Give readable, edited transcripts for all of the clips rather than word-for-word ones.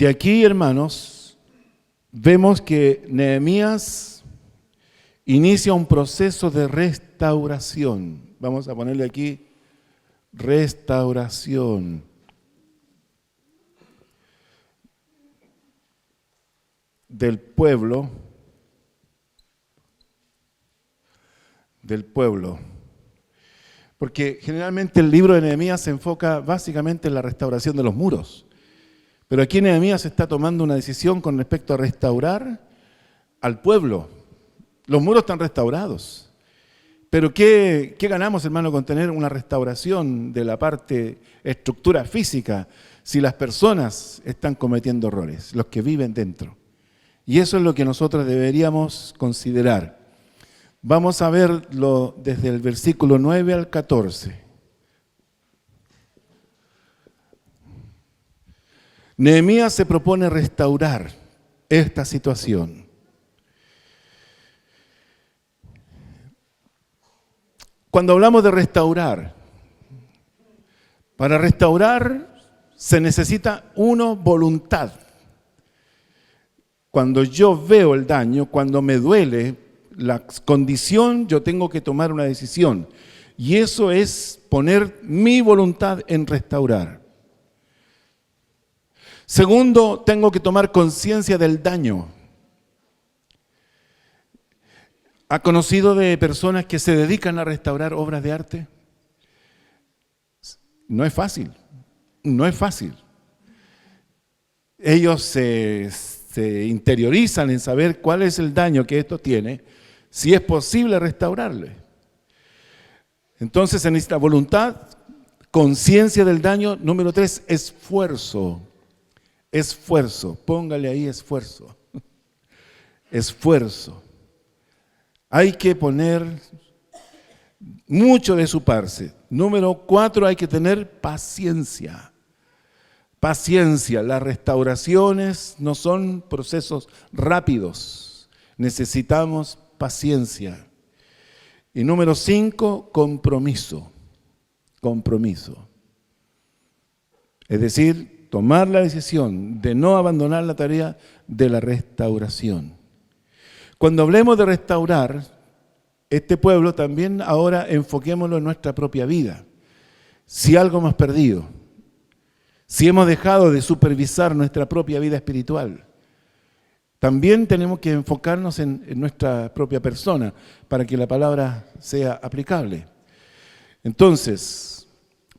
De aquí, hermanos, vemos que Nehemías inicia un proceso de restauración. Vamos a ponerle aquí restauración. Del pueblo. Porque generalmente el libro de Nehemías se enfoca básicamente en la restauración de los muros. Pero aquí Nehemías está tomando una decisión con respecto a restaurar al pueblo. Los muros están restaurados. Pero ¿qué ganamos, hermano, con tener una restauración de la parte estructura física si las personas están cometiendo errores, los que viven dentro? Y eso es lo que nosotros deberíamos considerar. Vamos a verlo desde el versículo 9 al 14. Nehemías se propone restaurar esta situación. Cuando hablamos de restaurar, para restaurar se necesita voluntad. Cuando yo veo el daño, cuando me duele la condición, yo tengo que tomar una decisión. Y eso es poner mi voluntad en restaurar. Segundo, tengo que tomar conciencia del daño. ¿Ha conocido de personas que se dedican a restaurar obras de arte? No es fácil, no es fácil. Ellos se interiorizan en saber cuál es el daño que esto tiene, si es posible restaurarle. Entonces se necesita voluntad, conciencia del daño. Número 3, esfuerzo. Esfuerzo, póngale ahí esfuerzo. Esfuerzo. Hay que poner mucho de su parte. Número 4, hay que tener paciencia. Paciencia. Las restauraciones no son procesos rápidos. Necesitamos paciencia. Y número 5, compromiso. Compromiso. Es decir, tomar la decisión de no abandonar la tarea de la restauración. Cuando hablemos de restaurar este pueblo, también ahora enfoquémoslo en nuestra propia vida. Si algo hemos perdido, si hemos dejado de supervisar nuestra propia vida espiritual, también tenemos que enfocarnos en nuestra propia persona para que la palabra sea aplicable. Entonces,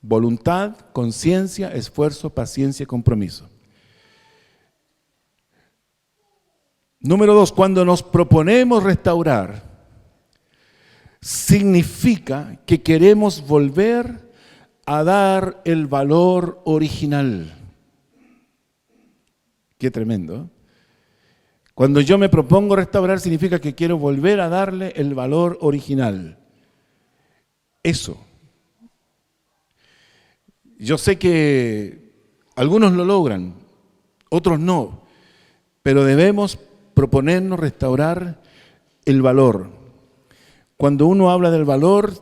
voluntad, conciencia, esfuerzo, paciencia y compromiso. Número 2, cuando nos proponemos restaurar, significa que queremos volver a dar el valor original. Qué tremendo. Cuando yo me propongo restaurar, significa que quiero volver a darle el valor original. Eso. Yo sé que algunos lo logran, otros no, pero debemos proponernos restaurar el valor. Cuando uno habla del valor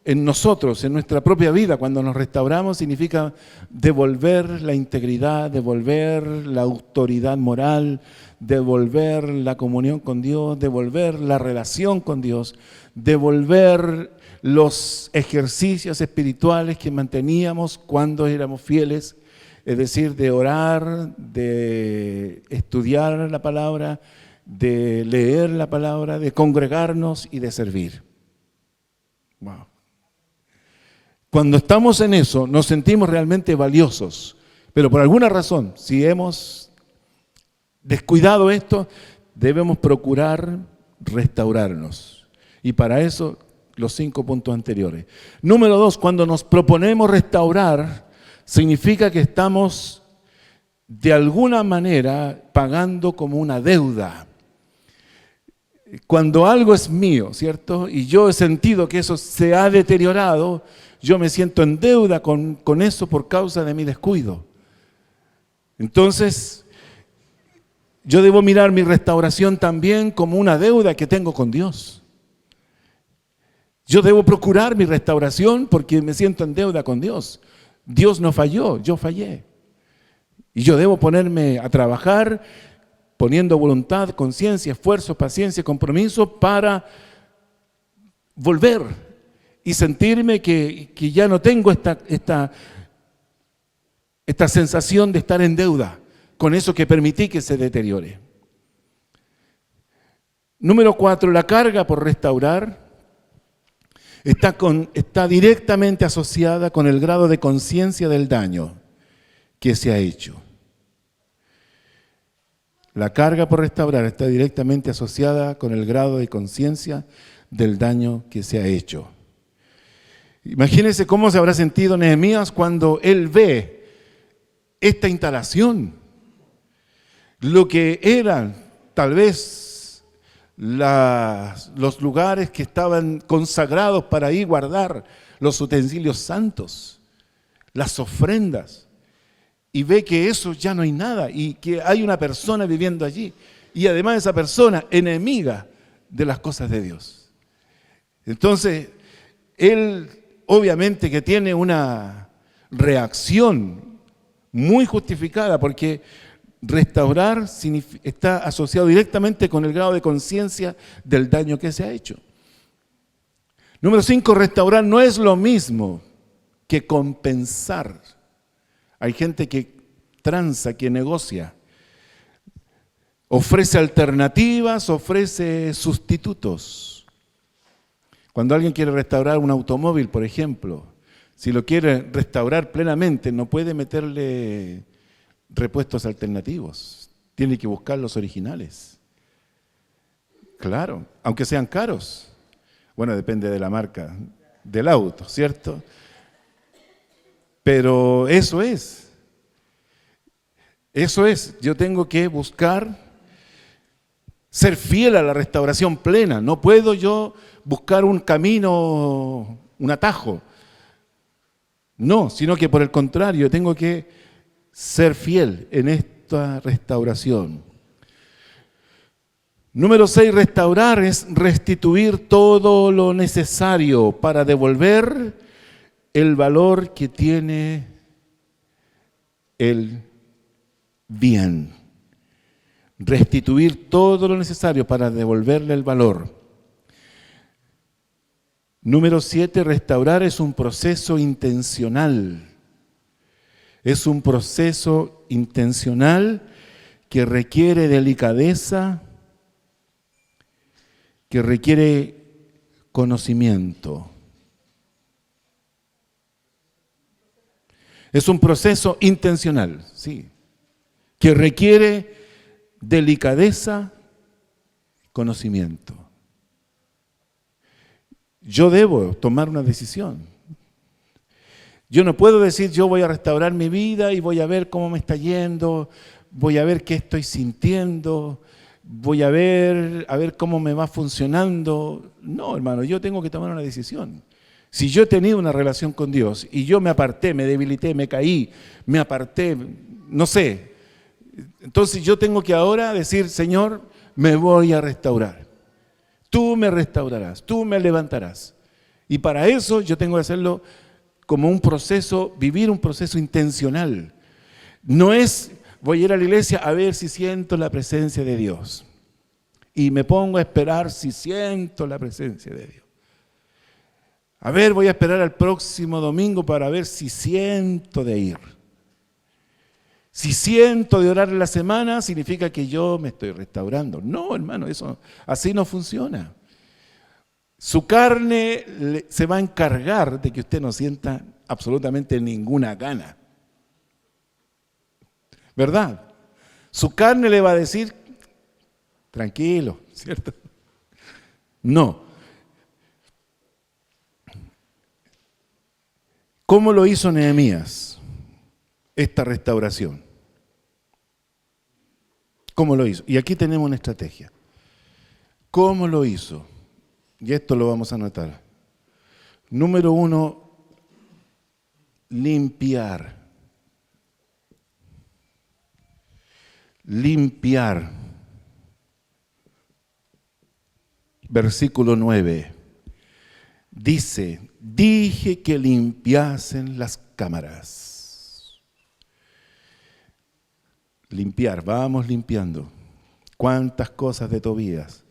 en nosotros, en nuestra propia vida, cuando nos restauramos, significa devolver la integridad, devolver la autoridad moral, devolver la comunión con Dios, devolver la relación con Dios, devolver los ejercicios espirituales que manteníamos cuando éramos fieles, es decir, de orar, de estudiar la palabra, de leer la palabra, de congregarnos y de servir. Wow. Cuando estamos en eso, nos sentimos realmente valiosos, pero por alguna razón, si hemos descuidado esto, debemos procurar restaurarnos. Y para eso, los 5 puntos anteriores. Número 2, cuando nos proponemos restaurar, significa que estamos de alguna manera pagando como una deuda. Cuando algo es mío, ¿cierto? Y yo he sentido que eso se ha deteriorado, yo me siento en deuda con eso por causa de mi descuido. Entonces, yo debo mirar mi restauración también como una deuda que tengo con Dios. Yo debo procurar mi restauración porque me siento en deuda con Dios. Dios no falló, yo fallé. Y yo debo ponerme a trabajar poniendo voluntad, conciencia, esfuerzo, paciencia, compromiso para volver y sentirme que ya no tengo esta sensación de estar en deuda con eso que permití que se deteriore. Número 4, la carga por restaurar está directamente asociada con el grado de conciencia del daño que se ha hecho. La carga por restaurar está directamente asociada con el grado de conciencia del daño que se ha hecho. Imagínense cómo se habrá sentido Nehemías cuando él ve esta instalación. Lo que eran tal vez los lugares que estaban consagrados para ahí guardar los utensilios santos, las ofrendas, y ve que eso ya no hay nada y que hay una persona viviendo allí, y además esa persona enemiga de las cosas de Dios. Entonces, él obviamente que tiene una reacción muy justificada, porque restaurar está asociado directamente con el grado de conciencia del daño que se ha hecho. Número 5, restaurar no es lo mismo que compensar. Hay gente que transa, que negocia, ofrece alternativas, ofrece sustitutos. Cuando alguien quiere restaurar un automóvil, por ejemplo, si lo quiere restaurar plenamente, no puede meterle repuestos alternativos. Tiene que buscar los originales. Claro, aunque sean caros. Bueno, depende de la marca del auto, ¿cierto? Pero eso es. Yo tengo que buscar ser fiel a la restauración plena. No puedo yo buscar un camino, un atajo. No, sino que por el contrario, tengo que ser fiel en esta restauración. Número 6, restaurar es restituir todo lo necesario para devolver el valor que tiene el bien. Restituir todo lo necesario para devolverle el valor. Número 7, restaurar es un proceso intencional. Es un proceso intencional que requiere delicadeza, que requiere conocimiento. Es un proceso intencional, sí, que requiere delicadeza, conocimiento. Yo debo tomar una decisión. Yo no puedo decir yo voy a restaurar mi vida y voy a ver cómo me está yendo, voy a ver qué estoy sintiendo, voy a ver cómo me va funcionando. No, hermano, yo tengo que tomar una decisión. Si yo he tenido una relación con Dios y yo me aparté, me debilité, me caí, me aparté, no sé, entonces yo tengo que ahora decir, Señor, me voy a restaurar. Tú me restaurarás, tú me levantarás. Y para eso yo tengo que hacerlo como un proceso, vivir un proceso intencional. No es, voy a ir a la iglesia a ver si siento la presencia de Dios. Y me pongo a esperar si siento la presencia de Dios. A ver, voy a esperar al próximo domingo para ver si siento de ir. Si siento de orar en la semana, significa que yo me estoy restaurando. No, hermano, eso así no funciona. Su carne se va a encargar de que usted no sienta absolutamente ninguna gana. ¿Verdad? Su carne le va a decir, tranquilo, ¿cierto? No. ¿Cómo lo hizo Nehemías esta restauración? ¿Cómo lo hizo? Y aquí tenemos una estrategia. ¿Cómo lo hizo? Y esto lo vamos a anotar. Número 1, limpiar. Limpiar. Versículo 9. Dice, dije que limpiasen las cámaras. Limpiar, vamos limpiando. ¿Cuántas cosas de Tobías?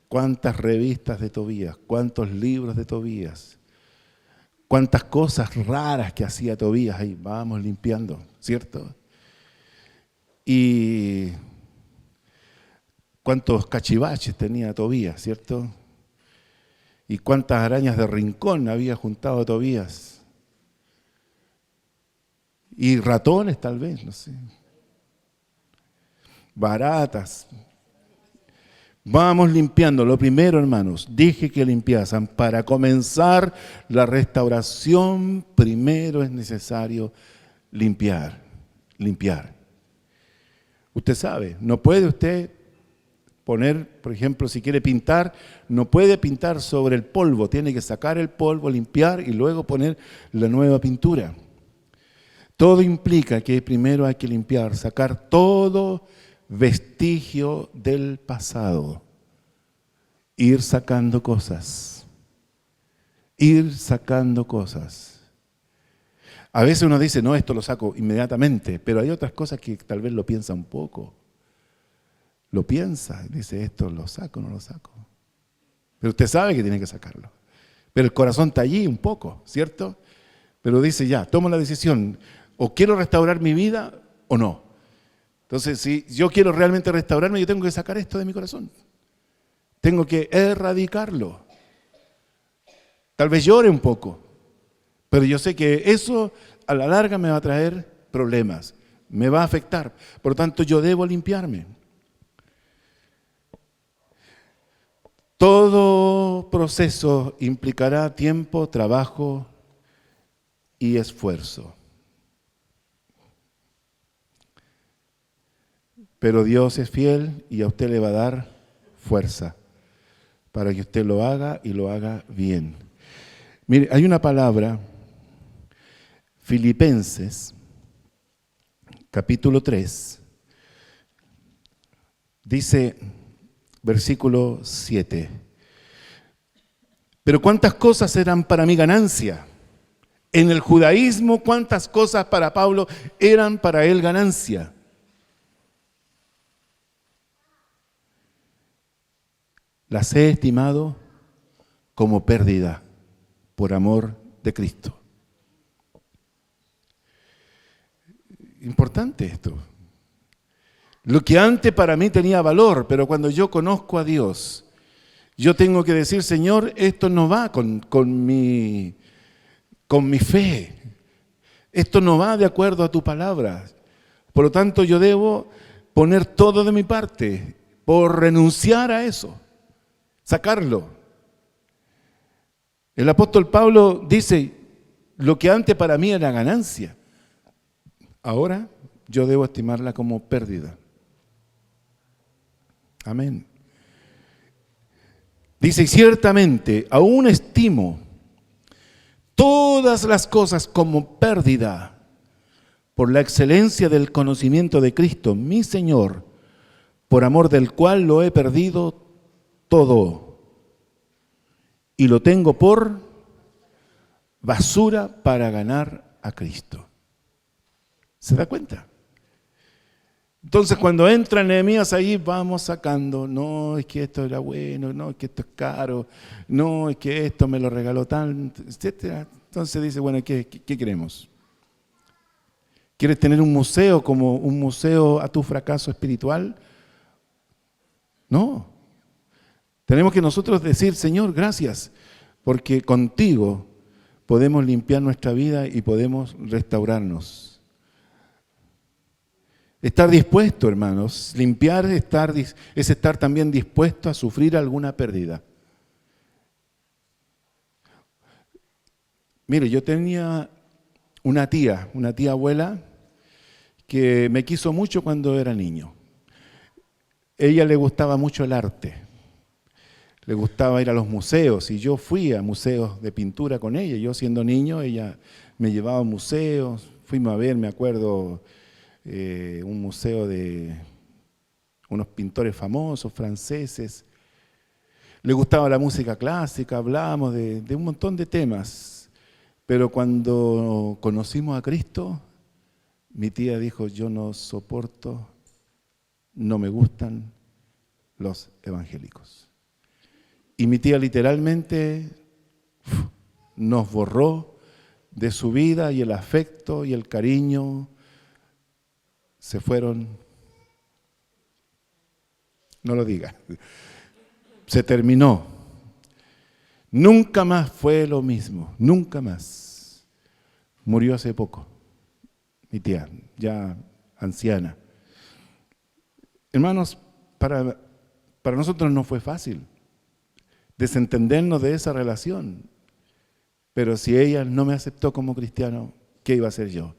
¿Cuántas revistas de Tobías? ¿Cuántos libros de Tobías? ¿Cuántas cosas raras que hacía Tobías ahí? Vamos limpiando, ¿cierto? Y cuántos cachivaches tenía Tobías, ¿cierto? Y cuántas arañas de rincón había juntado Tobías. Y ratones tal vez, no sé. Baratas. Vamos limpiando. Lo primero, hermanos, dije que limpiasen. Para comenzar la restauración, primero es necesario limpiar. Limpiar. Usted sabe, no puede usted poner, por ejemplo, si quiere pintar, no puede pintar sobre el polvo. Tiene que sacar el polvo, limpiar y luego poner la nueva pintura. Todo implica que primero hay que limpiar, sacar todo vestigio del pasado, ir sacando cosas, A veces uno dice, no, esto lo saco inmediatamente, pero hay otras cosas que tal vez lo piensa un poco. Lo piensa, dice, esto lo saco o no lo saco. Pero usted sabe que tiene que sacarlo. Pero el corazón está allí un poco, ¿cierto? Pero dice, ya, tomo la decisión, o quiero restaurar mi vida o no. Entonces, si yo quiero realmente restaurarme, yo tengo que sacar esto de mi corazón. Tengo que erradicarlo. Tal vez llore un poco, pero yo sé que eso a la larga me va a traer problemas, me va a afectar. Por lo tanto, yo debo limpiarme. Todo proceso implicará tiempo, trabajo y esfuerzo. Pero Dios es fiel y a usted le va a dar fuerza para que usted lo haga y lo haga bien. Mire, hay una palabra, Filipenses, capítulo 3, dice, versículo 7, pero cuántas cosas eran para mi ganancia. En el judaísmo, cuántas cosas para Pablo eran para él ganancia. Las he estimado como pérdida por amor de Cristo. Importante esto. Lo que antes para mí tenía valor, pero cuando yo conozco a Dios, yo tengo que decir, Señor, esto no va con mi fe. Esto no va de acuerdo a tu palabra. Por lo tanto, yo debo poner todo de mi parte por renunciar a eso. Sacarlo. El apóstol Pablo dice, lo que antes para mí era ganancia, ahora yo debo estimarla como pérdida. Amén. Dice, y ciertamente aún estimo todas las cosas como pérdida por la excelencia del conocimiento de Cristo, mi Señor, por amor del cual lo he perdido todo y lo tengo por basura para ganar a Cristo. ¿Se da cuenta? Entonces cuando entra Nehemías ahí, vamos sacando, no, es que esto era bueno, no, es que esto es caro, no, es que esto me lo regaló tal, etc. Entonces dice, bueno, ¿qué queremos? ¿Quieres tener un museo como un museo a tu fracaso espiritual? No. Tenemos que nosotros decir, Señor, gracias, porque contigo podemos limpiar nuestra vida y podemos restaurarnos. Estar dispuesto, hermanos, limpiar es estar también dispuesto a sufrir alguna pérdida. Mire, yo tenía una tía abuela, que me quiso mucho cuando era niño. Ella le gustaba mucho el arte. Le gustaba ir a los museos y yo fui a museos de pintura con ella. Yo siendo niño, ella me llevaba a museos. Fuimos a ver, me acuerdo, un museo de unos pintores famosos franceses. Le gustaba la música clásica, hablábamos de un montón de temas. Pero cuando conocimos a Cristo, mi tía dijo, yo no soporto no me gustan los evangélicos. Y mi tía literalmente nos borró de su vida y el afecto y el cariño se fueron, no lo diga, se terminó. Nunca más fue lo mismo, nunca más. Murió hace poco, mi tía, ya anciana. Hermanos, para nosotros no fue fácil desentendernos de esa relación. Pero si ella no me aceptó como cristiano, ¿qué iba a hacer yo?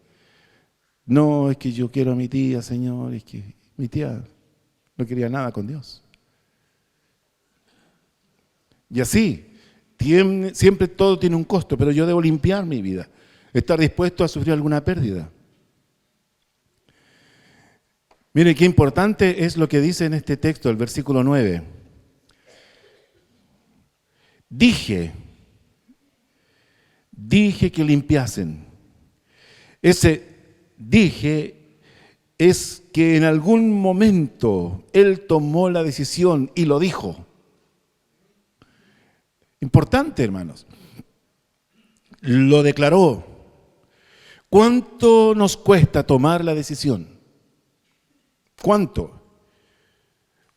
No, es que yo quiero a mi tía, Señor, es que mi tía no quería nada con Dios. Y así, siempre todo tiene un costo, pero yo debo limpiar mi vida, estar dispuesto a sufrir alguna pérdida. Mire, qué importante es lo que dice en este texto, el versículo 9. Dije que limpiasen. Ese dije es que en algún momento Él tomó la decisión y lo dijo. Importante, hermanos. Lo declaró. ¿Cuánto nos cuesta tomar la decisión? ¿Cuánto?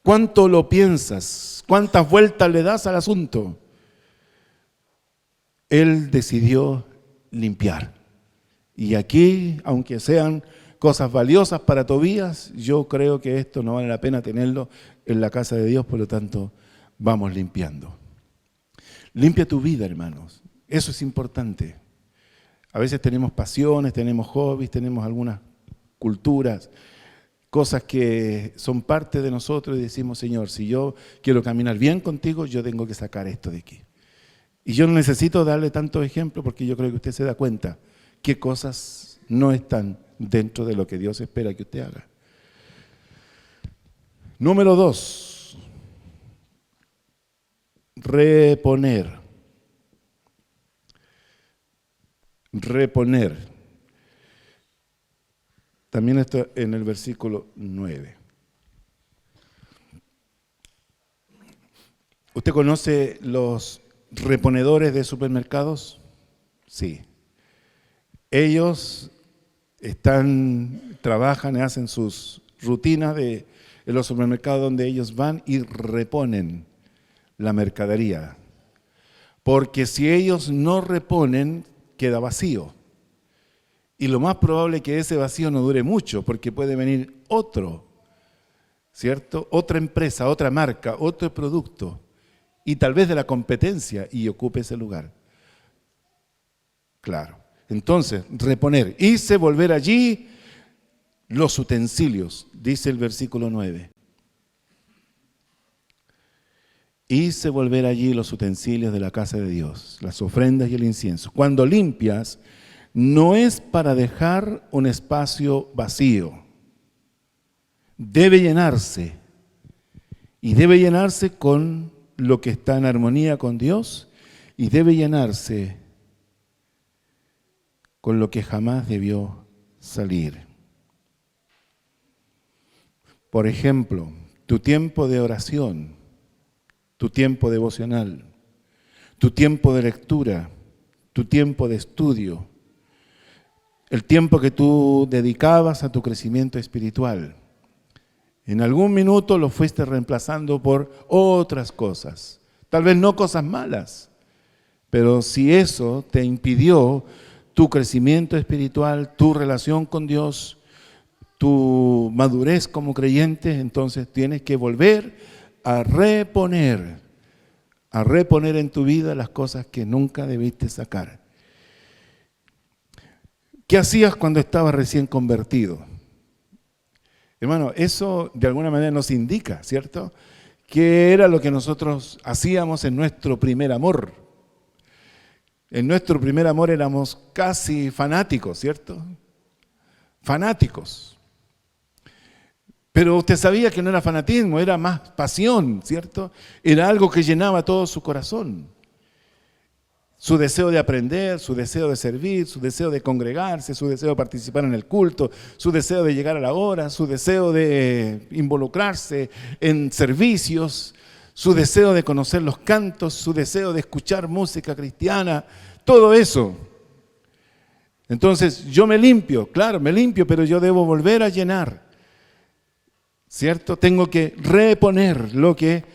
¿Cuánto lo piensas? ¿Cuántas vueltas le das al asunto? Él decidió limpiar. Y aquí, aunque sean cosas valiosas para Tobías, yo creo que esto no vale la pena tenerlo en la casa de Dios, por lo tanto, vamos limpiando. Limpia tu vida, hermanos. Eso es importante. A veces tenemos pasiones, tenemos hobbies, tenemos algunas culturas, cosas que son parte de nosotros y decimos, Señor, si yo quiero caminar bien contigo, yo tengo que sacar esto de aquí. Y yo no necesito darle tantos ejemplos porque yo creo que usted se da cuenta qué cosas no están dentro de lo que Dios espera que usted haga. Número 2, reponer. Reponer. También está en el versículo 9. ¿Usted conoce los reponedores de supermercados? Sí. Ellos trabajan y hacen sus rutinas en los supermercados donde ellos van y reponen la mercadería. Porque si ellos no reponen, queda vacío. Y lo más probable es que ese vacío no dure mucho, porque puede venir otro, ¿cierto? Otra empresa, otra marca, otro producto, y tal vez de la competencia, y ocupe ese lugar. Claro. Entonces, reponer. Hice volver allí los utensilios, dice el versículo 9. Hice volver allí los utensilios de la casa de Dios, las ofrendas y el incienso. Cuando limpias, no es para dejar un espacio vacío. Debe llenarse. Y debe llenarse con lo que está en armonía con Dios. Y debe llenarse con lo que jamás debió salir. Por ejemplo, tu tiempo de oración, tu tiempo devocional, tu tiempo de lectura, tu tiempo de estudio, el tiempo que tú dedicabas a tu crecimiento espiritual. En algún minuto lo fuiste reemplazando por otras cosas. Tal vez no cosas malas, pero si eso te impidió tu crecimiento espiritual, tu relación con Dios, tu madurez como creyente, entonces tienes que volver a reponer en tu vida las cosas que nunca debiste sacar. ¿Qué hacías cuando estabas recién convertido? Hermano, eso de alguna manera nos indica, ¿cierto? ¿Qué era lo que nosotros hacíamos en nuestro primer amor? En nuestro primer amor éramos casi fanáticos, ¿cierto? Fanáticos. Pero usted sabía que no era fanatismo, era más pasión, ¿cierto? Era algo que llenaba todo su corazón. Su deseo de aprender, su deseo de servir, su deseo de congregarse, su deseo de participar en el culto, su deseo de llegar a la hora, su deseo de involucrarse en servicios, su deseo de conocer los cantos, su deseo de escuchar música cristiana, todo eso. Entonces yo me limpio, claro, me limpio, pero yo debo volver a llenar, ¿cierto? Tengo que reponer lo que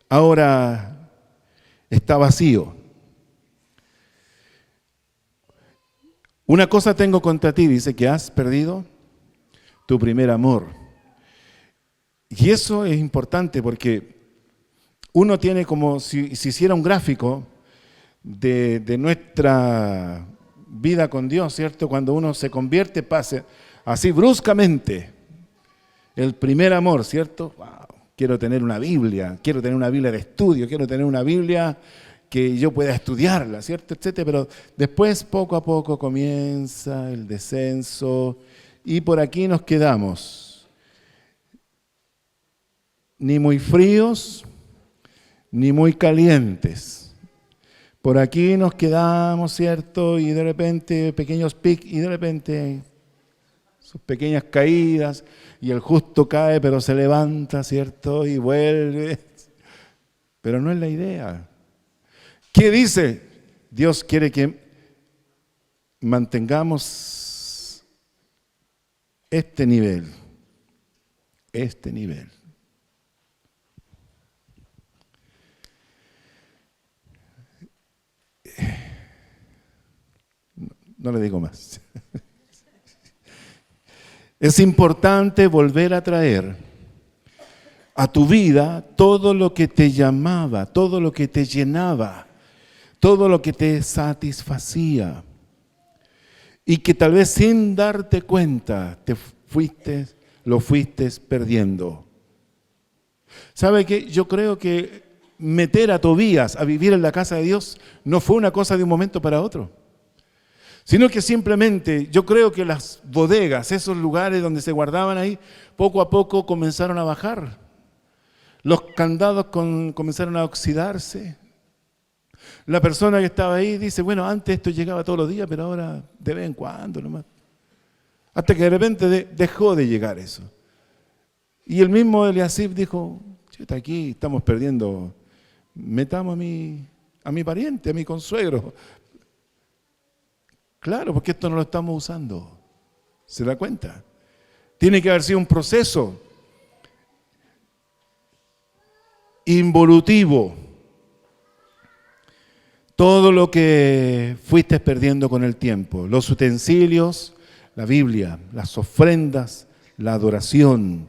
ahora está vacío. Una cosa tengo contra ti, dice, que has perdido tu primer amor. Y eso es importante porque uno tiene como si hiciera un gráfico de nuestra vida con Dios, ¿cierto? Cuando uno se convierte, pasa así bruscamente el primer amor, ¿cierto? Wow. Quiero tener una Biblia de estudio, quiero tener una Biblia que yo pueda estudiarla, ¿cierto? Etcétera. Pero después, poco a poco, comienza el descenso y por aquí nos quedamos. Ni muy fríos, ni muy calientes. Por aquí nos quedamos, ¿cierto? Y de repente pequeños picos y de repente sus pequeñas caídas. Y el justo cae, pero se levanta, ¿cierto? Y vuelve. Pero no es la idea. ¿Qué dice? Dios quiere que mantengamos este nivel. Este nivel. No le digo más. Es importante volver a traer a tu vida todo lo que te llamaba, todo lo que te llenaba, todo lo que te satisfacía y que tal vez sin darte cuenta lo fuiste perdiendo. ¿Sabe qué? Yo creo que meter a Tobías a vivir en la casa de Dios no fue una cosa de un momento para otro. Sino que simplemente yo creo que las bodegas, esos lugares donde se guardaban ahí, poco a poco comenzaron a bajar. Los candados comenzaron a oxidarse. La persona que estaba ahí dice, bueno, antes esto llegaba todos los días, pero ahora de vez en cuando nomás. Hasta que de repente dejó de llegar eso. Y el mismo Eliasib dijo, está aquí, estamos perdiendo, metamos a mi pariente, a mi consuegro. Claro, porque esto no lo estamos usando. ¿Se da cuenta? Tiene que haber sido un proceso involutivo. Todo lo que fuiste perdiendo con el tiempo. Los utensilios, la Biblia, las ofrendas, la adoración,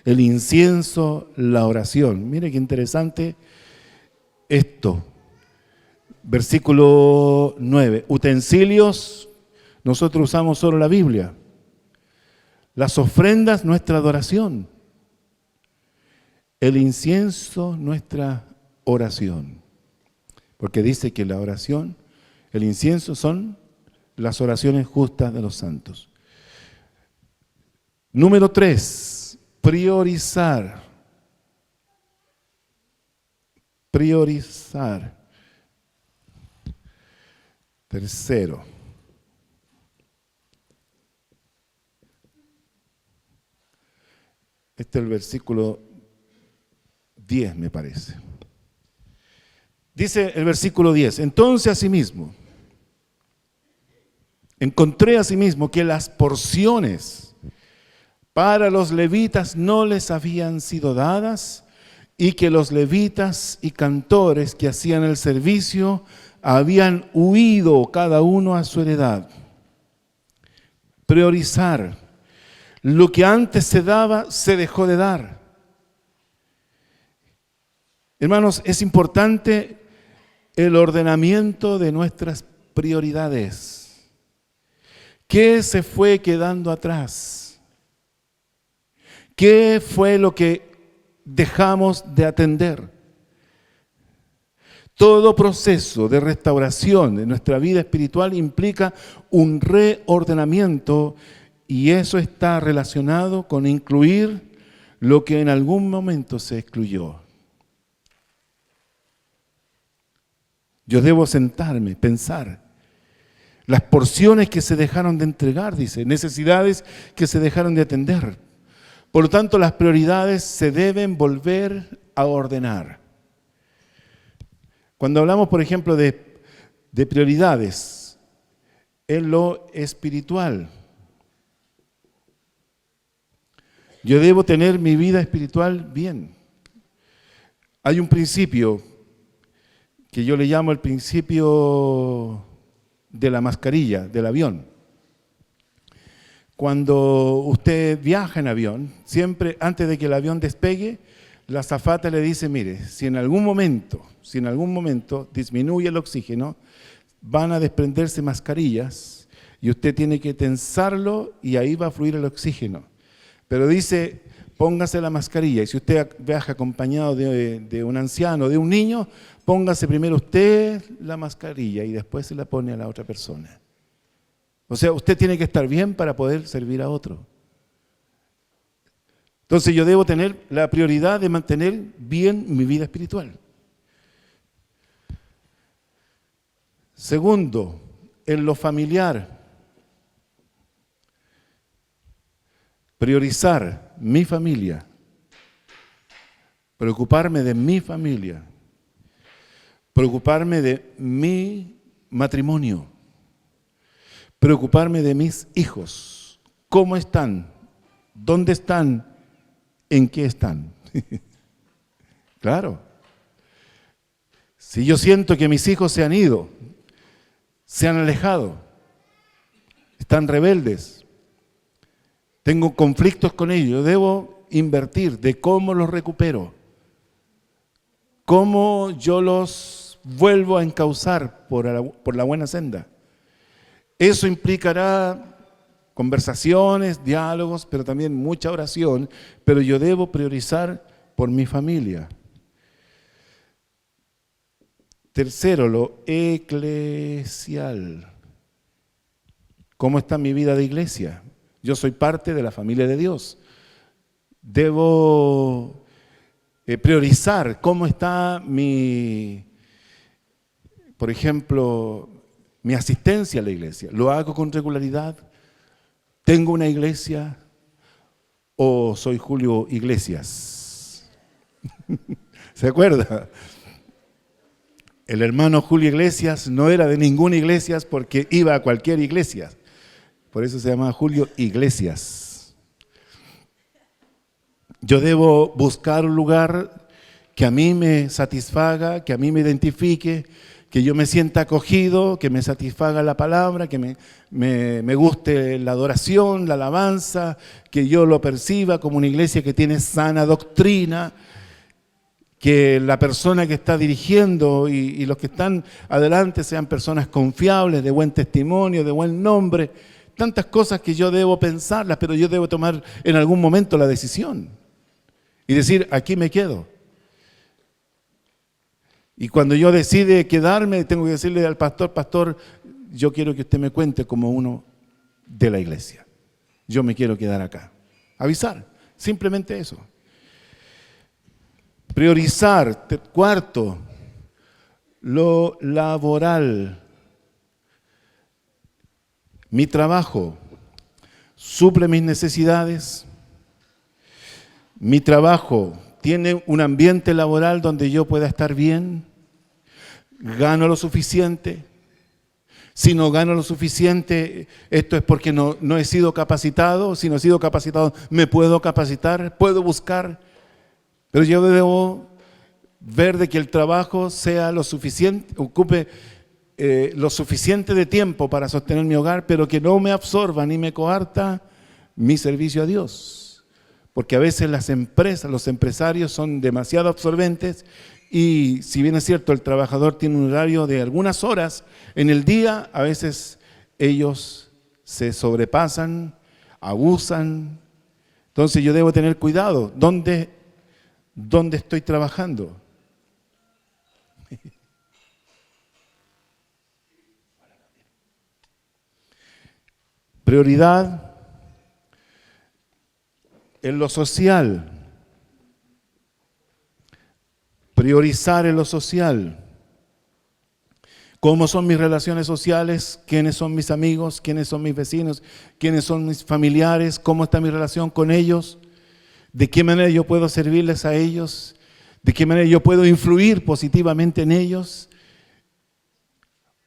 el incienso, la oración. Mire qué interesante esto. Versículo 9, utensilios, nosotros usamos solo la Biblia. Las ofrendas, nuestra adoración. El incienso, nuestra oración. Porque dice que la oración, el incienso son las oraciones justas de los santos. Número 3, priorizar. Priorizar. Tercero, este es el versículo 10, me parece. Dice el versículo 10, entonces asimismo, encontré asimismo que las porciones para los levitas no les habían sido dadas y que los levitas y cantores que hacían el servicio habían huido cada uno a su heredad. Priorizar. Lo que antes se daba, se dejó de dar. Hermanos, es importante el ordenamiento de nuestras prioridades. ¿Qué se fue quedando atrás? ¿Qué fue lo que dejamos de atender? Todo proceso de restauración de nuestra vida espiritual implica un reordenamiento y eso está relacionado con incluir lo que en algún momento se excluyó. Yo debo sentarme, pensar. Las porciones que se dejaron de entregar, dice, necesidades que se dejaron de atender. Por lo tanto, las prioridades se deben volver a ordenar. Cuando hablamos, por ejemplo, de prioridades en lo espiritual, yo debo tener mi vida espiritual bien. Hay un principio que yo le llamo el principio de la mascarilla, del avión. Cuando usted viaja en avión, siempre antes de que el avión despegue, la azafata le dice, mire, si en algún momento disminuye el oxígeno, van a desprenderse mascarillas y usted tiene que tensarlo y ahí va a fluir el oxígeno. Pero dice, póngase la mascarilla, y si usted viaja acompañado de un anciano, de un niño, póngase primero usted la mascarilla y después se la pone a la otra persona. O sea, usted tiene que estar bien para poder servir a otro. Entonces yo debo tener la prioridad de mantener bien mi vida espiritual. Segundo, en lo familiar, priorizar mi familia, preocuparme de mi familia, preocuparme de mi matrimonio, preocuparme de mis hijos, cómo están, dónde están, en qué están. Claro. Si yo siento que mis hijos se han ido, se han alejado, están rebeldes, tengo conflictos con ellos, yo debo invertir de cómo los recupero, cómo yo los vuelvo a encauzar por la buena senda. Eso implicará conversaciones, diálogos, pero también mucha oración, pero yo debo priorizar por mi familia. Tercero, lo eclesial. ¿Cómo está mi vida de iglesia? Yo soy parte de la familia de Dios. Debo priorizar cómo está por ejemplo, mi asistencia a la iglesia. ¿Lo hago con regularidad? ¿Tengo una iglesia? ¿O soy Julio Iglesias? ¿Se acuerda? El hermano Julio Iglesias no era de ninguna iglesia porque iba a cualquier iglesia. Por eso se llama Julio Iglesias. Yo debo buscar un lugar que a mí me satisfaga, que a mí me identifique, que yo me sienta acogido, que me satisfaga la palabra, que me guste la adoración, la alabanza, que yo lo perciba como una iglesia que tiene sana doctrina, que la persona que está dirigiendo y los que están adelante sean personas confiables, de buen testimonio, de buen nombre. Tantas cosas que yo debo pensarlas, pero yo debo tomar en algún momento la decisión y decir, aquí me quedo. Y cuando yo decide quedarme, tengo que decirle al pastor, pastor, yo quiero que usted me cuente como uno de la iglesia. Yo me quiero quedar acá. Avisar, simplemente eso. Priorizar. Cuarto, lo laboral. Mi trabajo suple mis necesidades. Mi trabajo tiene un ambiente laboral donde yo pueda estar bien. Gano lo suficiente. Si no gano lo suficiente, esto es porque no he sido capacitado. Si no he sido capacitado, me puedo capacitar, puedo buscar. Pero yo debo ver de que el trabajo sea lo suficiente, ocupe lo suficiente de tiempo para sostener mi hogar, pero que no me absorba ni me coarta mi servicio a Dios. Porque a veces las empresas, los empresarios son demasiado absorbentes y si bien es cierto, el trabajador tiene un horario de algunas horas en el día, a veces ellos se sobrepasan, abusan. Entonces yo debo tener cuidado. ¿Dónde estoy trabajando? Prioridad en lo social. Priorizar en lo social. ¿Cómo son mis relaciones sociales? ¿Quiénes son mis amigos? ¿Quiénes son mis vecinos? ¿Quiénes son mis familiares? ¿Cómo está mi relación con ellos? ¿De qué manera yo puedo servirles a ellos? ¿De qué manera yo puedo influir positivamente en ellos?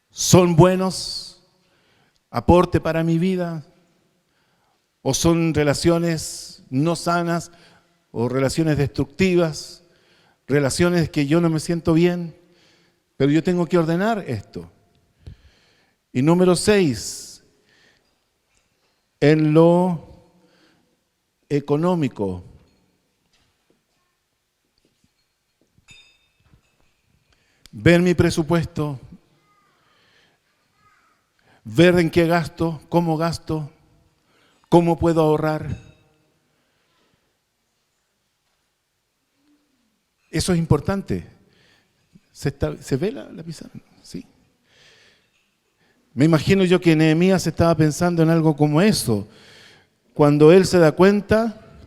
¿Son buenos? ¿Aporte para mi vida? ¿O son relaciones no sanas o relaciones destructivas? ¿Relaciones que yo no me siento bien? Pero yo tengo que ordenar esto. Y número 6, en lo económico. Ver mi presupuesto, ver en qué gasto, cómo puedo ahorrar. Eso es importante. ¿Se ve la pizarra? Sí. Me imagino yo que Nehemías estaba pensando en algo como eso, cuando él se da cuenta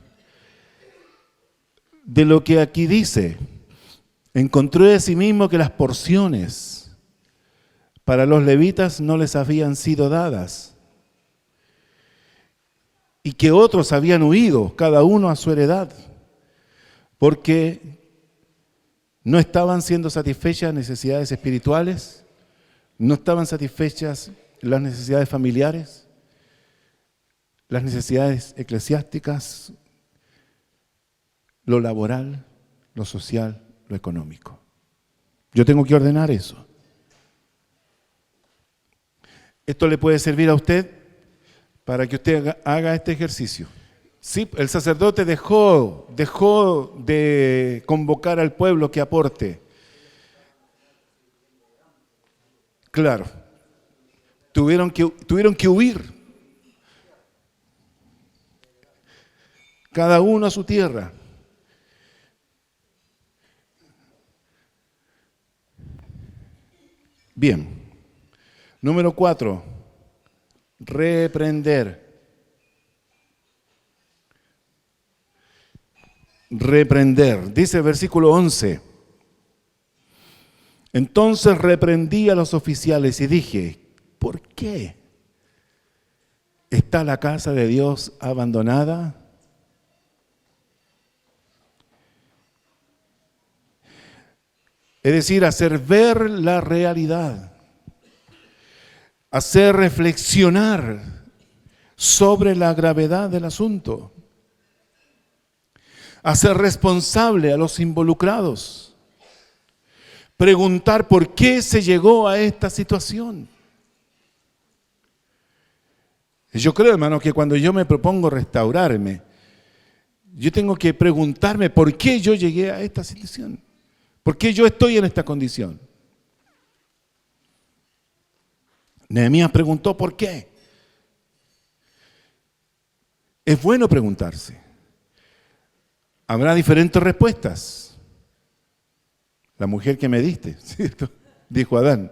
de lo que aquí dice. Encontró de sí mismo que las porciones para los levitas no les habían sido dadas y que otros habían huido, cada uno a su heredad, porque no estaban siendo satisfechas necesidades espirituales, no estaban satisfechas las necesidades familiares, las necesidades eclesiásticas, lo laboral, lo social, lo económico. Yo tengo que ordenar eso. Esto le puede servir a usted para que usted haga este ejercicio. Sí, el sacerdote dejó de convocar al pueblo que aporte. Claro, tuvieron que huir. Cada uno a su tierra. Bien. Número 4. Reprender. Reprender. Dice el versículo 11. Entonces reprendí a los oficiales y dije, ¿por qué está la casa de Dios abandonada? Es decir, hacer ver la realidad, hacer reflexionar sobre la gravedad del asunto, hacer responsable a los involucrados, preguntar por qué se llegó a esta situación. Yo creo, hermano, que cuando yo me propongo restaurarme, yo tengo que preguntarme por qué yo llegué a esta situación. ¿Por qué yo estoy en esta condición? Nehemías preguntó ¿por qué? Es bueno preguntarse. Habrá diferentes respuestas. La mujer que me diste, ¿cierto? Dijo Adán.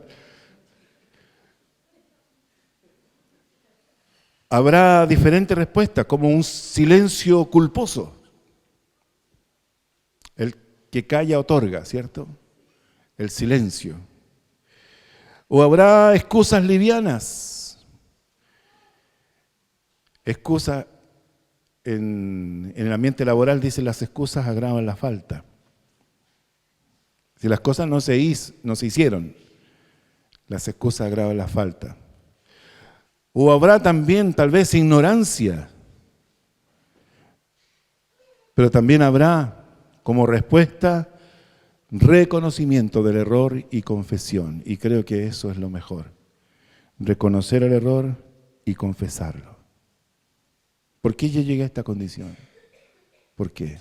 Habrá diferentes respuestas, como un silencio culposo. El que calla otorga, ¿cierto? El silencio. O habrá excusas livianas. Excusa en el ambiente laboral dice las excusas agravan la falta. Si las cosas no se hicieron, las excusas agravan la falta. O habrá también tal vez ignorancia, pero también habrá como respuesta reconocimiento del error y confesión. Y creo que eso es lo mejor. Reconocer el error y confesarlo. ¿Por qué yo llegué a esta condición? ¿Por qué?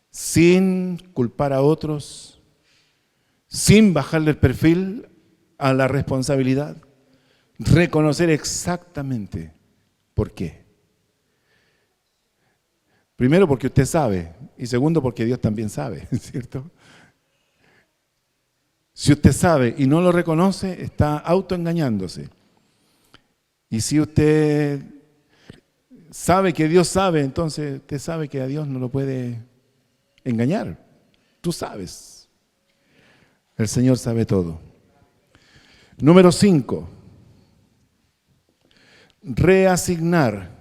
Sin culpar a otros, sin bajarle el perfil a la responsabilidad. Reconocer exactamente por qué. Primero porque usted sabe y segundo porque Dios también sabe, ¿cierto? Si usted sabe y no lo reconoce, está autoengañándose. Y si usted sabe que Dios sabe, entonces usted sabe que a Dios no lo puede engañar. Tú sabes. El Señor sabe todo. Número 5. Reasignar.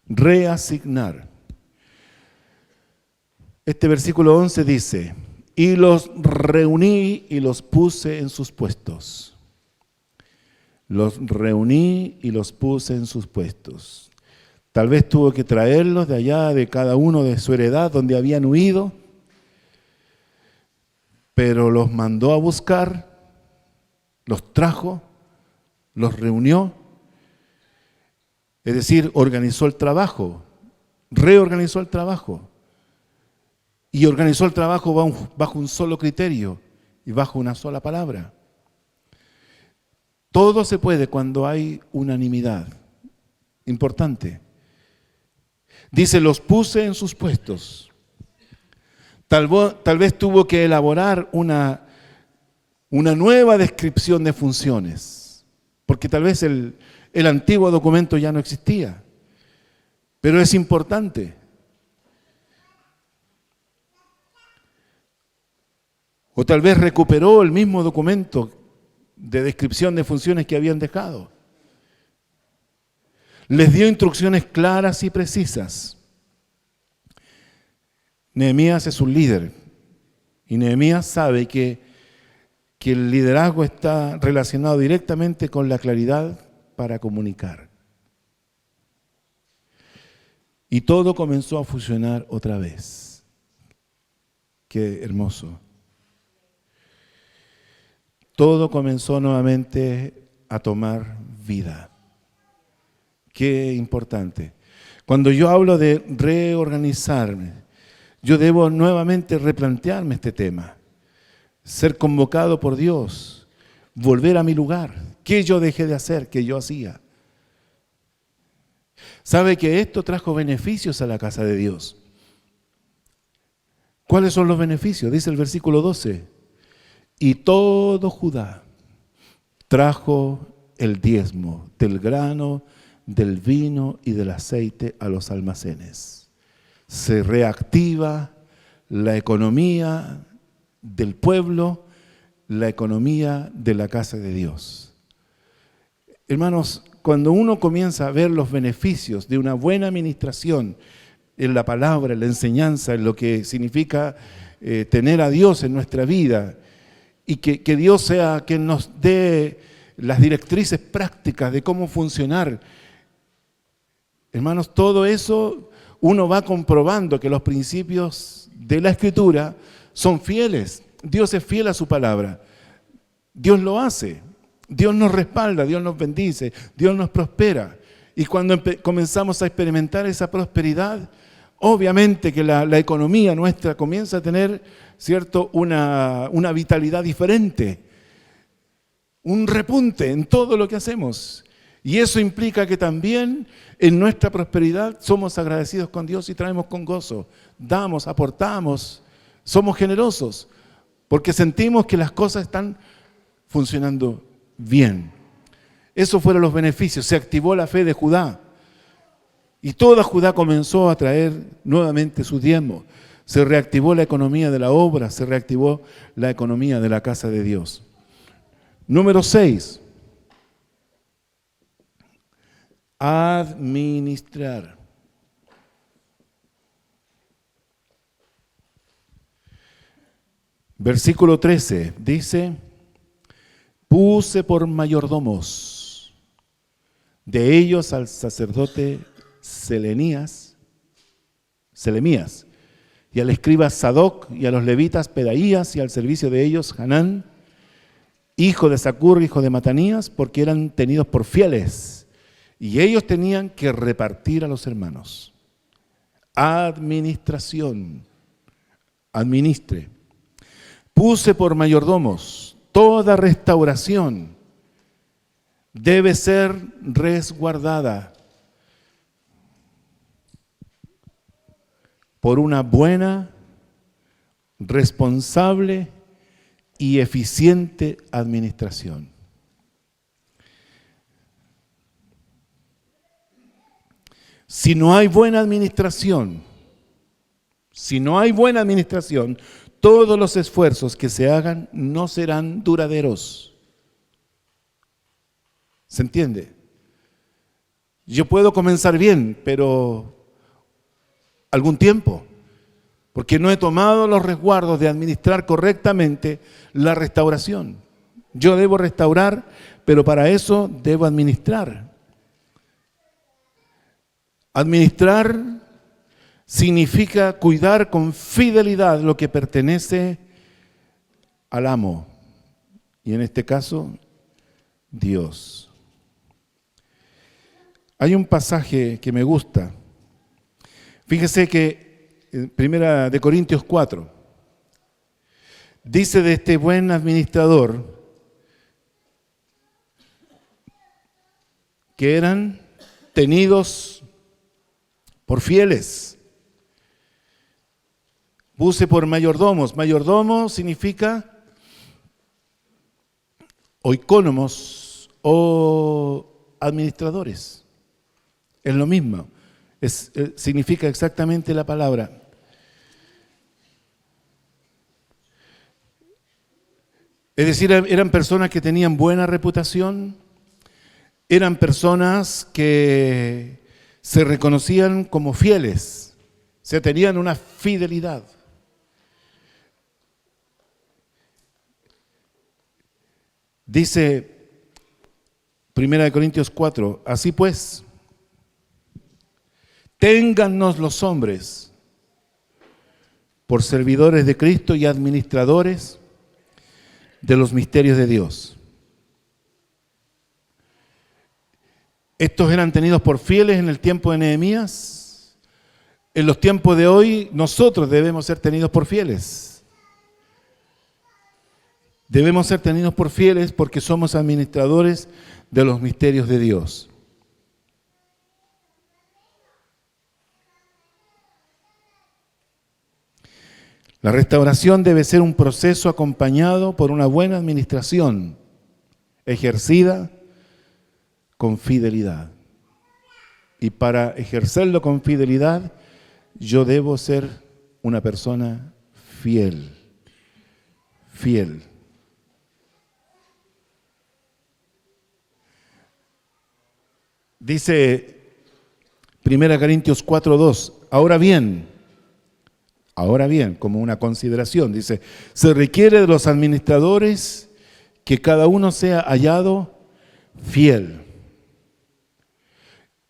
Reasignar. Este versículo 11 dice, y los reuní y los puse en sus puestos. Los reuní y los puse en sus puestos. Tal vez tuvo que traerlos de allá, de cada uno de su heredad, donde habían huido, pero los mandó a buscar, los trajo, los reunió, es decir, organizó el trabajo, reorganizó el trabajo y organizó el trabajo bajo un solo criterio y bajo una sola palabra. Todo se puede cuando hay unanimidad. Importante. Dice, los puse en sus puestos. Tal vez tuvo que elaborar una nueva descripción de funciones, porque tal vez el antiguo documento ya no existía, pero es importante. O tal vez recuperó el mismo documento de descripción de funciones que habían dejado. Les dio instrucciones claras y precisas. Nehemías es un líder y Nehemías sabe que el liderazgo está relacionado directamente con la claridad para comunicar. Y todo comenzó a funcionar otra vez. Qué hermoso. Todo comenzó nuevamente a tomar vida. Qué importante. Cuando yo hablo de reorganizarme, yo debo nuevamente replantearme este tema. Ser convocado por Dios, volver a mi lugar. ¿Qué yo dejé de hacer? ¿Qué yo hacía? ¿Sabe que esto trajo beneficios a la casa de Dios? ¿Cuáles son los beneficios? Dice el versículo 12. Y todo Judá trajo el diezmo del grano, del vino y del aceite a los almacenes. Se reactiva la economía del pueblo, la economía de la casa de Dios. Hermanos, cuando uno comienza a ver los beneficios de una buena administración en la palabra, en la enseñanza, en lo que significa tener a Dios en nuestra vida, y que Dios sea quien nos dé las directrices prácticas de cómo funcionar. Hermanos, todo eso uno va comprobando que los principios de la Escritura son fieles. Dios es fiel a su palabra. Dios lo hace. Dios nos respalda, Dios nos bendice, Dios nos prospera. Y cuando comenzamos a experimentar esa prosperidad, obviamente que la economía nuestra comienza a tener, ¿cierto?, una vitalidad diferente, un repunte en todo lo que hacemos. Y eso implica que también en nuestra prosperidad somos agradecidos con Dios y traemos con gozo. Damos, aportamos, somos generosos, porque sentimos que las cosas están funcionando bien. Esos fueron los beneficios. Se activó la fe de Judá. Y toda Judá comenzó a traer nuevamente su diezmo. Se reactivó la economía de la obra, se reactivó la economía de la casa de Dios. Número 6. Administrar. Versículo 13 dice, puse por mayordomos de ellos al sacerdote Selemías, y al escriba Sadoc, y a los levitas Pedaías, y al servicio de ellos Hanán, hijo de Zacur, hijo de Matanías, porque eran tenidos por fieles, y ellos tenían que repartir a los hermanos. Administración, administre. Puse por mayordomos, toda restauración debe ser resguardada por una buena, responsable y eficiente administración. Si no hay buena administración, todos los esfuerzos que se hagan no serán duraderos. ¿Se entiende? Yo puedo comenzar bien, pero algún tiempo, porque no he tomado los resguardos de administrar correctamente la restauración. Yo debo restaurar, pero para eso debo administrar. Administrar significa cuidar con fidelidad lo que pertenece al amo, y en este caso, Dios. Hay un pasaje que me gusta. Fíjese que en 1 de Corintios 4 dice de este buen administrador que eran tenidos por fieles. Puse por mayordomos. Mayordomo significa oikónomos o administradores. Es lo mismo. Significa exactamente la palabra. Es decir, eran personas que tenían buena reputación, eran personas que se reconocían como fieles, se tenían una fidelidad. Dice 1 Corintios 4, así pues, téngannos los hombres por servidores de Cristo y administradores de los misterios de Dios. Estos eran tenidos por fieles en el tiempo de Nehemías. En los tiempos de hoy, nosotros debemos ser tenidos por fieles. Debemos ser tenidos por fieles porque somos administradores de los misterios de Dios. La restauración debe ser un proceso acompañado por una buena administración, ejercida con fidelidad. Y para ejercerlo con fidelidad, yo debo ser una persona fiel. Fiel. Dice 1 Corintios 4:2, ahora bien, como una consideración, dice, se requiere de los administradores que cada uno sea hallado fiel.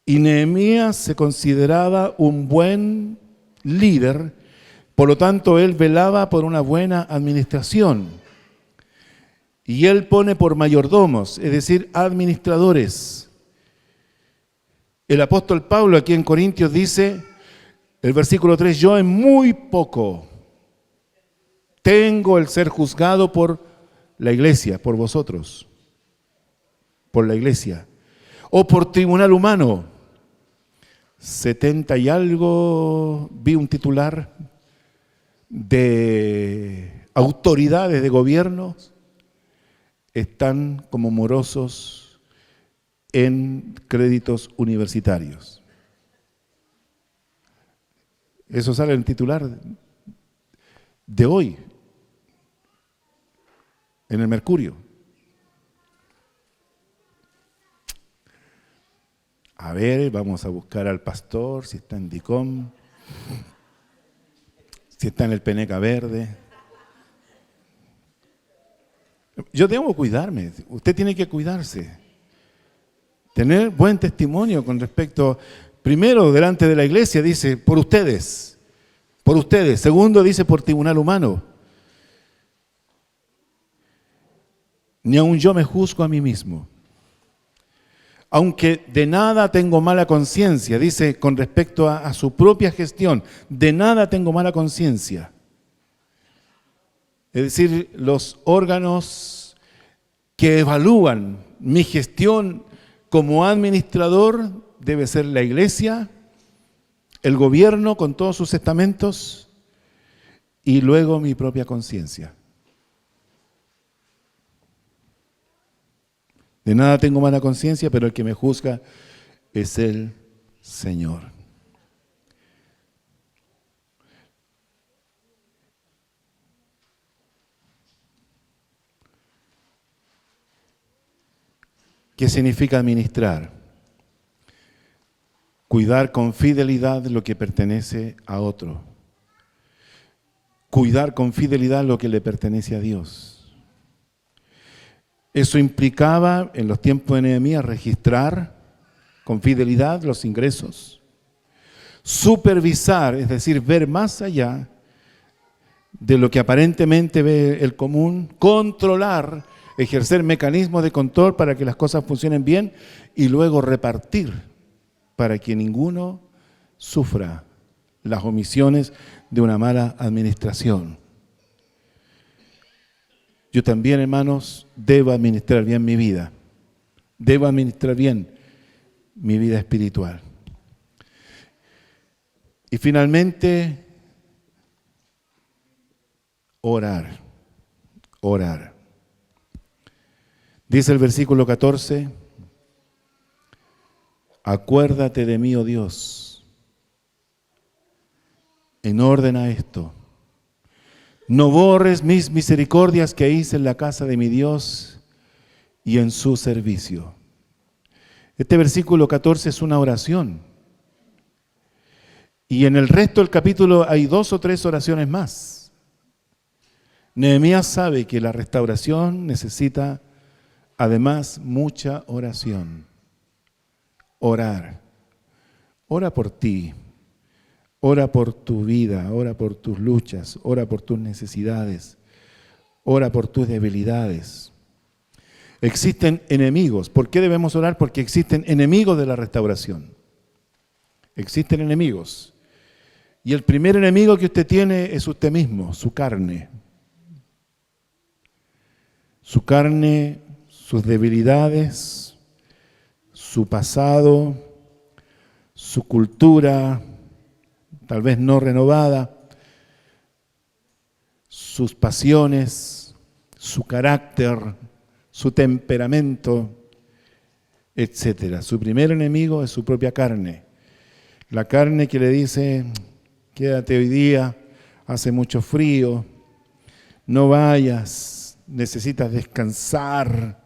Y Nehemías se consideraba un buen líder, por lo tanto él velaba por una buena administración. Y él pone por mayordomos, es decir, administradores. El apóstol Pablo aquí en Corintios dice, el versículo 3, yo en muy poco tengo el ser juzgado por la iglesia, por vosotros, por la iglesia, o por tribunal humano. 70 y algo, vi un titular de autoridades de gobiernos, están como morosos en créditos universitarios. Eso sale en el titular de hoy, en el Mercurio. A ver, vamos a buscar al pastor, si está en DICOM, si está en el Peneca Verde. Yo debo cuidarme, usted tiene que cuidarse. Tener buen testimonio con respecto, primero, delante de la iglesia, dice, por ustedes. Segundo, dice, por tribunal humano. Ni aun yo me juzgo a mí mismo. Aunque de nada tengo mala conciencia, dice con respecto a su propia gestión, de nada tengo mala conciencia. Es decir, los órganos que evalúan mi gestión como administrador debe ser la iglesia, el gobierno con todos sus estamentos y luego mi propia conciencia. De nada tengo mala conciencia, pero el que me juzga es el Señor. ¿Qué significa administrar? Cuidar con fidelidad lo que pertenece a otro. Cuidar con fidelidad lo que le pertenece a Dios. Eso implicaba, en los tiempos de Nehemías, registrar con fidelidad los ingresos. Supervisar, es decir, ver más allá de lo que aparentemente ve el común. Controlar, ejercer mecanismos de control para que las cosas funcionen bien. Y luego repartir para que ninguno sufra las omisiones de una mala administración. Yo también, hermanos, debo administrar bien mi vida. Debo administrar bien mi vida espiritual. Y finalmente, orar. Orar. Dice el versículo 14, acuérdate de mí, oh Dios, en orden a esto. No borres mis misericordias que hice en la casa de mi Dios y en su servicio. Este versículo 14 es una oración. Y en el resto del capítulo hay 2 o 3 oraciones más. Nehemías sabe que la restauración necesita además mucha oración. Orar. Ora por ti. Ora por tu vida, ora por tus luchas, ora por tus necesidades, ora por tus debilidades. Existen enemigos. ¿Por qué debemos orar? Porque existen enemigos de la restauración. Existen enemigos. Y el primer enemigo que usted tiene es usted mismo, su carne. Su carne, sus debilidades, su pasado, su cultura, tal vez no renovada, sus pasiones, su carácter, su temperamento, etc. Su primer enemigo es su propia carne. La carne que le dice, quédate hoy día, hace mucho frío, no vayas, necesitas descansar,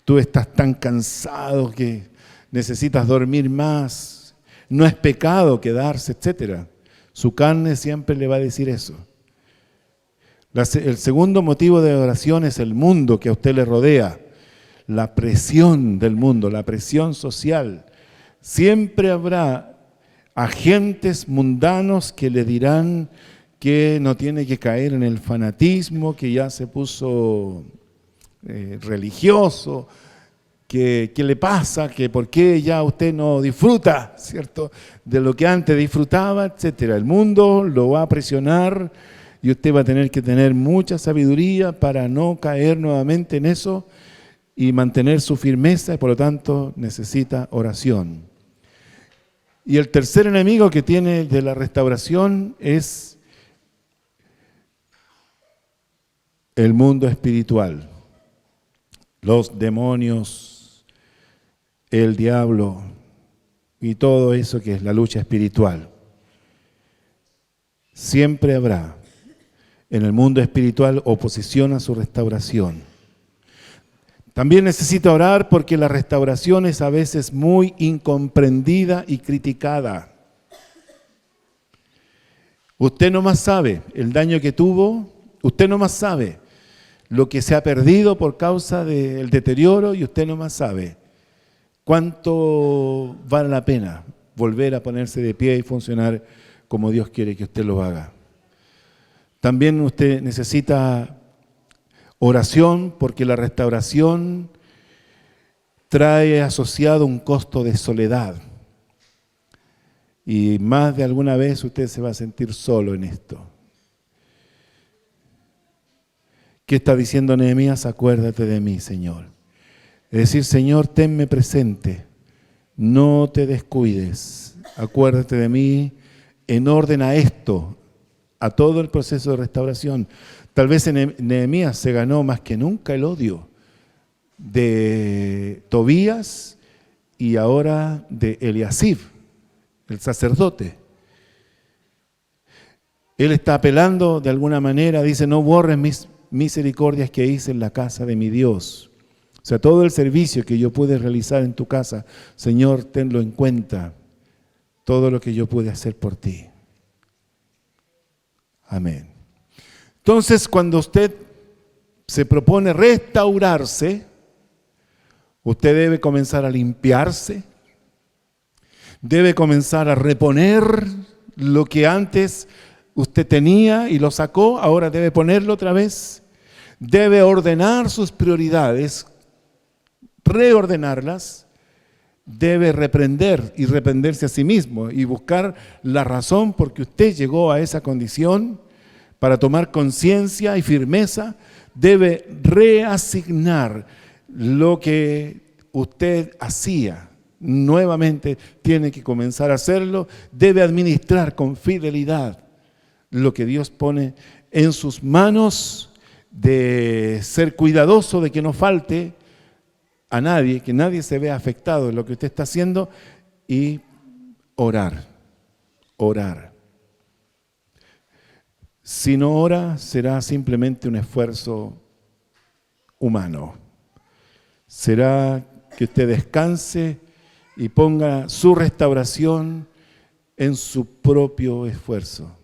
tú estás tan cansado que necesitas dormir más, no es pecado quedarse, etc. Su carne siempre le va a decir eso. El segundo motivo de oración es el mundo que a usted le rodea, la presión del mundo, la presión social. Siempre habrá agentes mundanos que le dirán que no tiene que caer en el fanatismo, que ya se puso religioso, que qué le pasa, que por qué ya usted no disfruta, ¿cierto?, de lo que antes disfrutaba, etcétera. El mundo lo va a presionar y usted va a tener que tener mucha sabiduría para no caer nuevamente en eso y mantener su firmeza, y por lo tanto necesita oración. Y el tercer enemigo que tiene de la restauración es el mundo espiritual, los demonios, el diablo y todo eso que es la lucha espiritual. Siempre habrá en el mundo espiritual oposición a su restauración. También necesita orar porque la restauración es a veces muy incomprendida y criticada. Usted nomás sabe el daño que tuvo, usted nomás sabe lo que se ha perdido por causa del deterioro y usted nomás sabe cuánto vale la pena volver a ponerse de pie y funcionar como Dios quiere que usted lo haga. También usted necesita oración porque la restauración trae asociado un costo de soledad. Y más de alguna vez usted se va a sentir solo en esto. ¿Qué está diciendo Nehemías? Acuérdate de mí, Señor. Es decir, Señor, tenme presente, no te descuides, acuérdate de mí en orden a esto, a todo el proceso de restauración. Tal vez en Nehemías se ganó más que nunca el odio de Tobías y ahora de Eliasib, el sacerdote. Él está apelando de alguna manera, dice, no borres mis misericordias que hice en la casa de mi Dios. O sea, todo el servicio que yo pude realizar en tu casa, Señor, tenlo en cuenta. Todo lo que yo pude hacer por ti. Amén. Entonces, cuando usted se propone restaurarse, usted debe comenzar a limpiarse, debe comenzar a reponer lo que antes usted tenía y lo sacó, ahora debe ponerlo otra vez, debe ordenar sus prioridades, reordenarlas, debe reprender y reprenderse a sí mismo y buscar la razón por que usted llegó a esa condición para tomar conciencia y firmeza, debe reasignar lo que usted hacía. Nuevamente tiene que comenzar a hacerlo, debe administrar con fidelidad lo que Dios pone en sus manos, de ser cuidadoso de que no falte a nadie, que nadie se vea afectado en lo que usted está haciendo, y orar. Si no ora, será simplemente un esfuerzo humano. Será que usted descanse y ponga su restauración en su propio esfuerzo.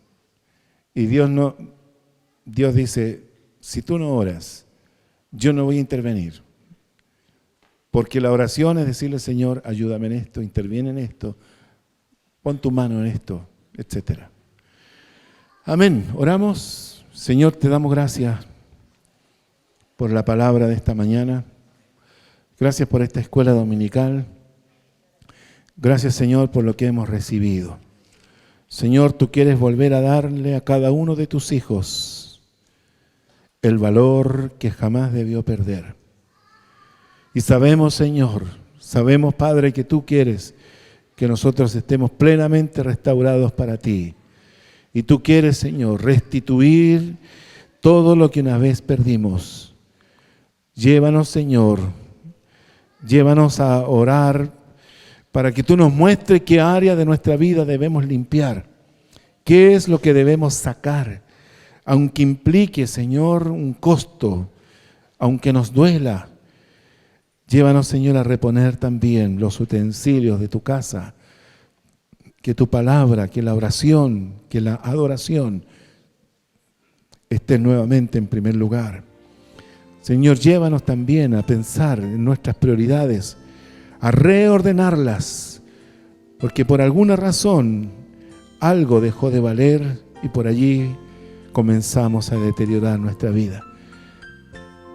Y Dios dice, si tú no oras, yo no voy a intervenir. Porque la oración es decirle, Señor, ayúdame en esto, interviene en esto, pon tu mano en esto, etc. Amén. Oramos. Señor, te damos gracias por la palabra de esta mañana. Gracias por esta escuela dominical. Gracias, Señor, por lo que hemos recibido. Señor, tú quieres volver a darle a cada uno de tus hijos el valor que jamás debió perder. Y sabemos, Señor, sabemos, Padre, que tú quieres que nosotros estemos plenamente restaurados para ti. Y tú quieres, Señor, restituir todo lo que una vez perdimos. Llévanos, Señor, llévanos a orar para que tú nos muestres qué área de nuestra vida debemos limpiar, qué es lo que debemos sacar, aunque implique, Señor, un costo, aunque nos duela. Llévanos, Señor, a reponer también los utensilios de tu casa, que tu palabra, que la oración, que la adoración esté nuevamente en primer lugar. Señor, llévanos también a pensar en nuestras prioridades, a reordenarlas, porque por alguna razón algo dejó de valer y por allí comenzamos a deteriorar nuestra vida.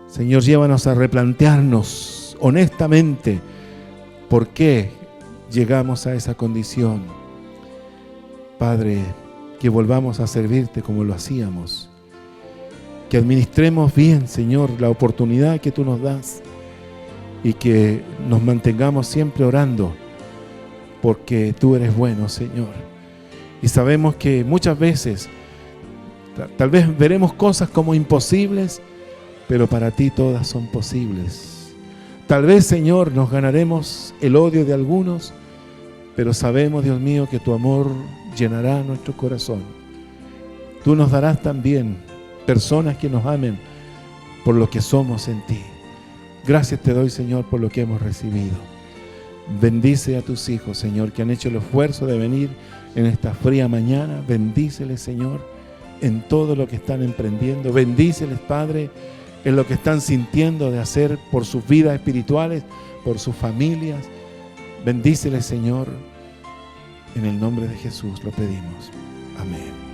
Señor, llévanos a replantearnos honestamente por qué llegamos a esa condición. Padre, que volvamos a servirte como lo hacíamos. Que administremos bien, Señor, la oportunidad que tú nos das y que nos mantengamos siempre orando porque tú eres bueno, Señor. Y sabemos que muchas veces tal vez veremos cosas como imposibles, pero para ti todas son posibles. Tal vez, Señor, nos ganaremos el odio de algunos, pero sabemos, Dios mío, que tu amor llenará nuestro corazón. Tú nos darás también personas que nos amen por lo que somos en ti. Gracias te doy, Señor, por lo que hemos recibido. Bendice a tus hijos, Señor, que han hecho el esfuerzo de venir en esta fría mañana. Bendíceles, Señor, en todo lo que están emprendiendo. Bendíceles, Padre, en lo que están sintiendo de hacer por sus vidas espirituales, por sus familias. Bendíceles, Señor. En el nombre de Jesús lo pedimos. Amén.